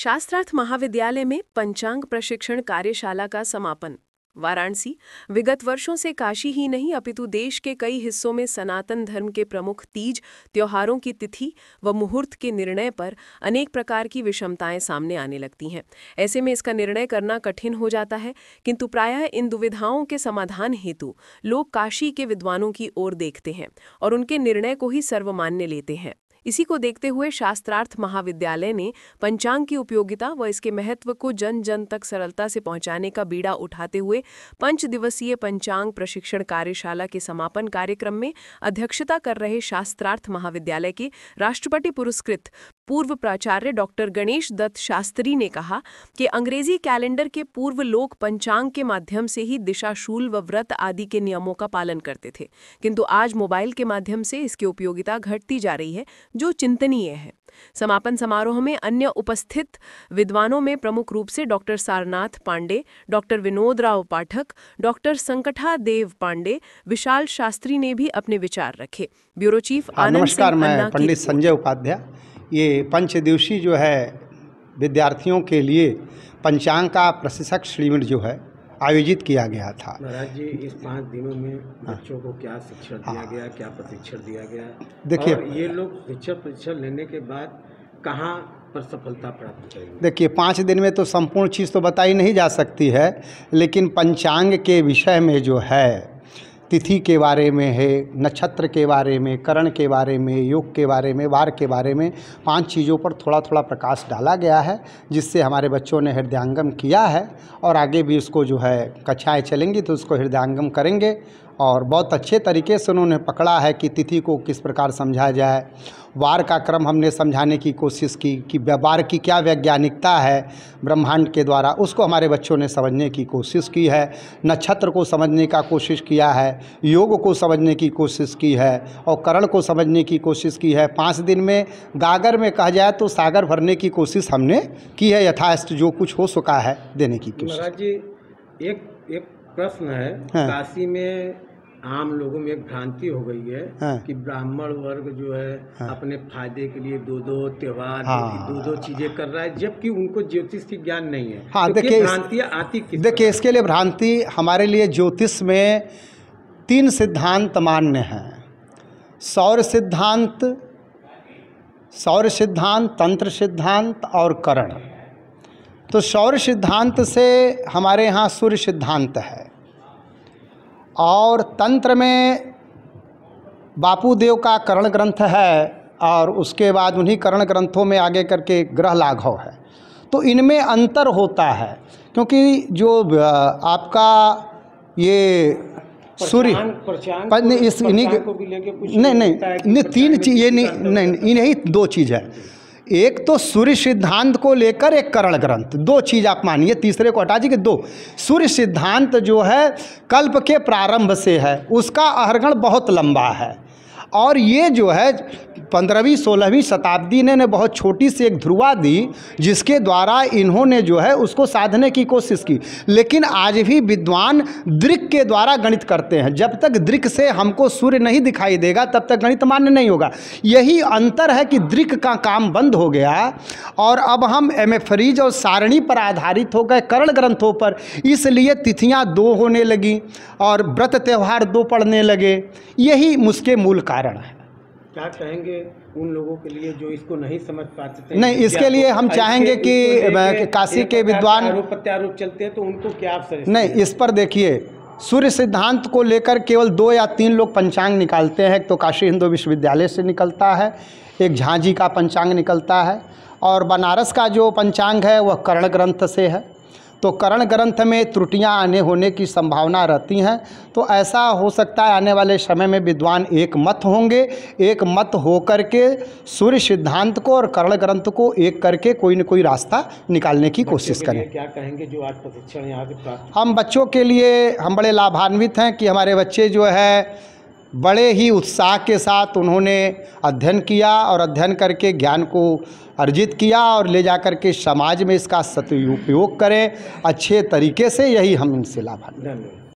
शास्त्रार्थ महाविद्यालय में पंचांग प्रशिक्षण कार्यशाला का समापन। वाराणसी। विगत वर्षों से काशी ही नहीं अपितु देश के कई हिस्सों में सनातन धर्म के प्रमुख तीज त्योहारों की तिथि व मुहूर्त के निर्णय पर अनेक प्रकार की विषमताएं सामने आने लगती हैं। ऐसे में इसका निर्णय करना कठिन हो जाता है, किंतु प्रायः इन दुविधाओं के समाधान हेतु लोग काशी के विद्वानों की ओर देखते हैं और उनके निर्णय को ही सर्वमान्य लेते हैं। इसी को देखते हुए शास्त्रार्थ महाविद्यालय ने पंचांग की उपयोगिता व इसके महत्व को जन जन तक सरलता से पहुंचाने का बीड़ा उठाते हुए 5 दिवसीय पंचांग प्रशिक्षण कार्यशाला के समापन कार्यक्रम में अध्यक्षता कर रहे शास्त्रार्थ महाविद्यालय के राष्ट्रपति पुरस्कृत पूर्व प्राचार्य डॉक्टर गणेश दत्त शास्त्री ने कहा कि अंग्रेजी कैलेंडर के पूर्व लोग पंचांग के माध्यम से ही दिशाशूल व व्रत आदि के नियमों का पालन करते थे, किंतु आज मोबाइल के माध्यम से इसकी उपयोगिता घटती जा रही है, जो चिंतनीय है। समापन समारोह में अन्य उपस्थित विद्वानों में प्रमुख रूप से डॉक्टर सारनाथ पांडे, डॉक्टर विनोद राव पाठक, डॉक्टर संकटा देव पांडे, विशाल शास्त्री ने भी अपने विचार रखे। ब्यूरो चीफ नमस्कार, मैं पंडित संजय उपाध्याय। ये 5 दिवसीय जो है विद्यार्थियों के लिए पंचांग का प्रशिक्षक शिविर जो है आयोजित किया गया था। महाराज जी, इस 5 दिनों में बच्चों को क्या शिक्षण दिया गया, क्या प्रशिक्षण दिया गया? देखिए, और ये लोग प्रशिक्षण लेने के बाद कहाँ पर सफलता प्राप्त करेंगे? देखिए, 5 दिन में तो संपूर्ण चीज़ तो बताई नहीं जा सकती है, लेकिन पंचांग के विषय में जो है तिथि के बारे में है, नक्षत्र के बारे में, करण के बारे में, योग के बारे में, वार के बारे में 5 चीज़ों पर थोड़ा थोड़ा प्रकाश डाला गया है, जिससे हमारे बच्चों ने हृदयांगम किया है और आगे भी उसको जो है कक्षाएं चलेंगी तो उसको हृदयांगम करेंगे। और बहुत अच्छे तरीके से उन्होंने पकड़ा है कि तिथि को किस प्रकार समझा जाए। वार का क्रम हमने समझाने की कोशिश की कि वार की क्या वैज्ञानिकता है ब्रह्मांड के द्वारा, उसको हमारे बच्चों ने समझने की कोशिश की है। नक्षत्र को समझने का कोशिश किया है, योग को समझने की कोशिश की है और करण को समझने की कोशिश की है। 5 दिन में गागर में कहा जाए तो सागर भरने की कोशिश हमने की है, यथास्थ जो कुछ हो सका है देने की कोशिश। महाराज जी, एक प्रश्न है। हाँ। काशी में आम लोगों में एक भ्रांति हो गई है। हाँ। कि ब्राह्मण वर्ग जो है हाँ। अपने फायदे के लिए 2 त्योहार, हाँ। 2 चीजें कर रहा है, जबकि उनको ज्योतिष की ज्ञान नहीं है। हाँ, तो देखिए, भ्रांतियाँ आती किस? देखिए, इसके लिए भ्रांति हमारे लिए ज्योतिष में 3 सिद्धांत मान्य हैं। सौर सिद्धांत, तंत्र सिद्धांत और करण। तो सौर सिद्धांत से हमारे यहाँ सूर्य सिद्धांत है और तंत्र में बापूदेव का करण ग्रंथ है और उसके बाद उन्हीं करण ग्रंथों में आगे करके ग्रह लाघव है। तो इनमें अंतर होता है, क्योंकि जो आपका ये सूर्य नहीं 3 चीज़, ये नहीं, इन्हीं 2 चीज़ है। एक तो सूर्य सिद्धांत को लेकर एक करण ग्रंथ, 2 चीज़ आप मानिए, तीसरे को हटा दीजिए। 2 सूर्य सिद्धांत जो है कल्प के प्रारंभ से है, उसका अहरगण बहुत लंबा है और ये जो है 15वीं 16वीं शताब्दी ने बहुत छोटी सी एक ध्रुवा दी, जिसके द्वारा इन्होंने जो है उसको साधने की कोशिश की। लेकिन आज भी विद्वान दृक् के द्वारा गणित करते हैं। जब तक दृक् से हमको सूर्य नहीं दिखाई देगा तब तक गणित मान्य नहीं होगा। यही अंतर है कि दृक् का काम बंद हो गया और अब हम एमेफरीज और सारणी पर आधारित हो गए करण ग्रंथों पर, इसलिए तिथियाँ 2 होने लगी और व्रत त्यौहार 2 पड़ने लगे। यही मुझके मूल कारण है। क्या कहेंगे उन लोगों के लिए जो इसको नहीं समझ पाते थे? नहीं, इसके लिए हम चाहेंगे कि काशी के विद्वान आरोप प्रत्यारोप चलते हैं, तो उनको क्या आप नहीं, इस पर देखिए, सूर्य सिद्धांत को लेकर केवल 2 या 3 लोग पंचांग निकालते हैं। तो काशी हिंदू विश्वविद्यालय से निकलता है, एक झांझी का पंचांग निकलता है और बनारस का जो पंचांग है वह कर्ण ग्रंथ से है। तो करण ग्रंथ में त्रुटियां आने होने की संभावना रहती हैं। तो ऐसा हो सकता है आने वाले समय में विद्वान एक मत होंगे, एक मत होकर के सूर्य सिद्धांत को और करण ग्रंथ को एक करके कोई न कोई रास्ता निकालने की कोशिश करें। क्या कहेंगे जो आज प्रशिक्षण यहाँ से प्राप्त? हम बच्चों के लिए हम बड़े लाभान्वित हैं कि हमारे बच्चे जो है बड़े ही उत्साह के साथ उन्होंने अध्ययन किया और अध्ययन करके ज्ञान को अर्जित किया और ले जा कर के समाज में इसका सदुपयोग करें अच्छे तरीके से। यही हम इनसे लाभान्वित।